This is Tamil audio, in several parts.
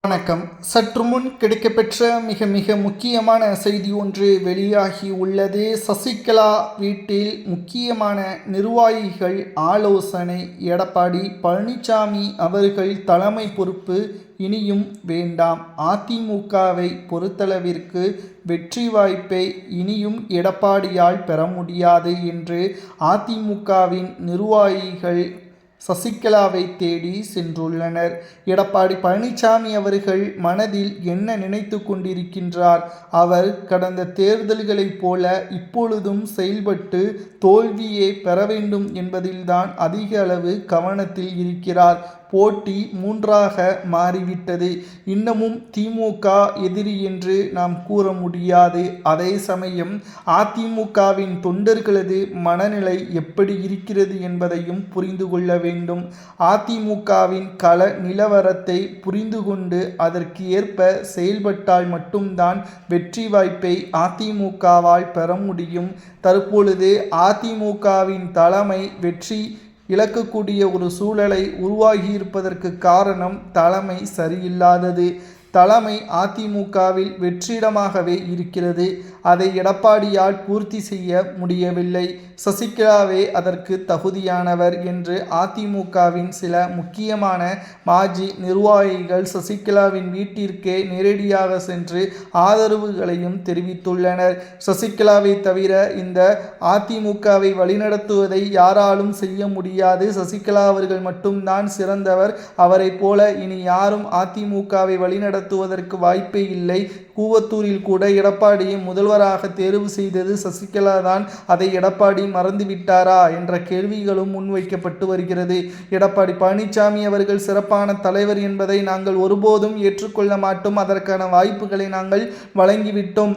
வணக்கம். சற்று முன் கிடைக்கப்பெற்ற மிக முக்கியமான செய்தி ஒன்று வெளியாகி உள்ளது. சசிகலா வீட்டில் முக்கியமான நிர்வாகிகள் ஆலோசனை. எடப்பாடி பழனிசாமி அவர்கள் தலைமை பொறுப்பு இனியும் வேண்டாம். அதிமுகவை பொறுத்தளவிற்கு வெற்றி வாய்ப்பை இனியும் எடப்பாடியால் பெற முடியாது என்று அதிமுகவின் நிர்வாகிகள் சசிகலாவை தேடி சென்றுள்ளனர். எடப்பாடி பழனிசாமி அவர்கள் மனதில் என்ன நினைத்து கொண்டிருக்கின்றார்? அவர் கடந்த தேர்தல்களைப் போல இப்பொழுதும் செயல்பட்டு தோல்வியே பெற வேண்டும் என்பதில்தான் அதிக அளவு கவனத்தில் இருக்கிறார். போட்டி மூன்றாக மாறிவிட்டது. இன்னமும் திமுக எதிரி என்று நாம் கூற முடியாது. அதே சமயம் அதிமுகவின் தொண்டர்களது மனநிலை எப்படி இருக்கிறது என்பதையும் புரிந்து கொள்ள வேண்டும். அதிமுகவின் கள நிலவரத்தை புரிந்து கொண்டு அதற்கு ஏற்ப செயல்பட்டால் மட்டும்தான் வெற்றி வாய்ப்பை அதிமுகவால் பெற முடியும். தற்பொழுது அதிமுகவின் தலைமை வெற்றி இழக்கக்கூடிய ஒரு சூழலை உருவாகியிருப்பதற்கு காரணம் தலைமை சரியில்லாதது. தலைமை அதிமுகவில் வெற்றிடமாகவே இருக்கிறது. அதை எடப்பாடியால் பூர்த்தி செய்ய முடியவில்லை. சசிகலாவே அதற்கு தகுதியானவர் என்று அதிமுகவின் சில முக்கியமான மாஜி நிர்வாகிகள் சசிகலாவின் வீட்டிற்கே நேரடியாக சென்று ஆதரவுகளையும் தெரிவித்துள்ளனர். சசிகலாவை தவிர இந்த அதிமுகவை வழிநடத்துவதை யாராலும் செய்ய முடியாது. சசிகலா அவர்கள் மட்டும்தான் சிறந்தவர். அவரை போல இனி யாரும் அதிமுகவை வழிநடத்துவதற்கு வாய்ப்பே இல்லை. கூவத்தூரில் கூட எடப்பாடியை முதல்வராக தேர்வு செய்தது சசிகலா தான். அதை எடப்பாடி மறந்துவிட்டாரா என்ற கேள்விகளும் முன்வைக்கப்பட்டு வருகிறது. எடப்பாடி பழனிசாமி அவர்கள் சிறப்பான தலைவர் என்பதை நாங்கள் ஒருபோதும் ஏற்றுக்கொள்ள மாட்டோம். அதற்கான வாய்ப்புகளை நாங்கள் வழங்கிவிட்டோம்.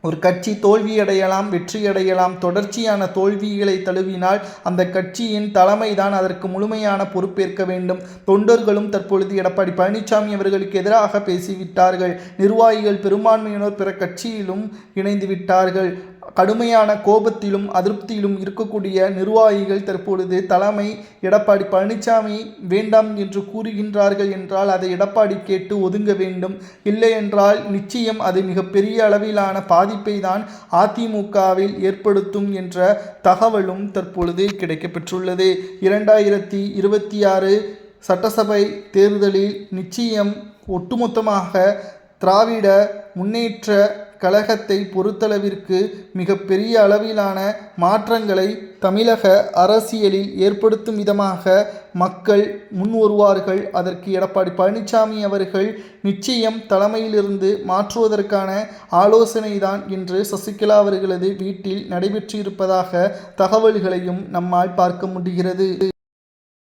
ஒரு கட்சி தோல்வியடையலாம், வெற்றியடையலாம். தொடர்ச்சியான தோல்விகளை தழுவினால் அந்த கட்சியின் தலைமைதான் அதற்கு முழுமையான பொறுப்பேற்க வேண்டும். தொண்டர்களும் தற்பொழுது எடப்பாடி பழனிசாமி அவர்களுக்கு எதிராக பேசிவிட்டார்கள். நிர்வாகிகள் பெரும்பான்மையினர் பிற கட்சியிலும் இணைந்து விட்டார்கள். கடுமையான கோபத்திலும் அதிருப்தியிலும் இருக்கக்கூடிய நிர்வாகிகள் தற்பொழுது தலைமை எடப்பாடி பழனிசாமி வேண்டாம் என்று கூறுகின்றார்கள் என்றால் அதை எடப்பாடி கேட்டு ஒதுங்க வேண்டும். இல்லை என்றால் நிச்சயம் அது மிகப்பெரிய அளவிலான பாதிப்பை தான் அதிமுகவில் ஏற்படுத்தும் என்ற தகவலும் தற்பொழுது கிடைக்கப்பெற்றுள்ளது. 2026 சட்டசபை தேர்தலில் நிச்சயம் ஒட்டுமொத்தமாக திராவிட முன்னேற்ற கழகத்தை பொறுத்தளவிற்கு மிகப்பெரிய அளவிலான மாற்றங்களை தமிழக அரசியலில் ஏற்படுத்தும் விதமாக மக்கள் முன் வருவார்கள். அதற்கு எடப்பாடி பழனிசாமி அவர்கள் நிச்சயம் தலைமையிலிருந்து மாற்றுவதற்கான ஆலோசனை தான் இன்று சசிகலா அவர்களது வீட்டில் நடைபெற்றிருப்பதாக தகவல்களையும் நம்மால் பார்க்க முடிகிறது.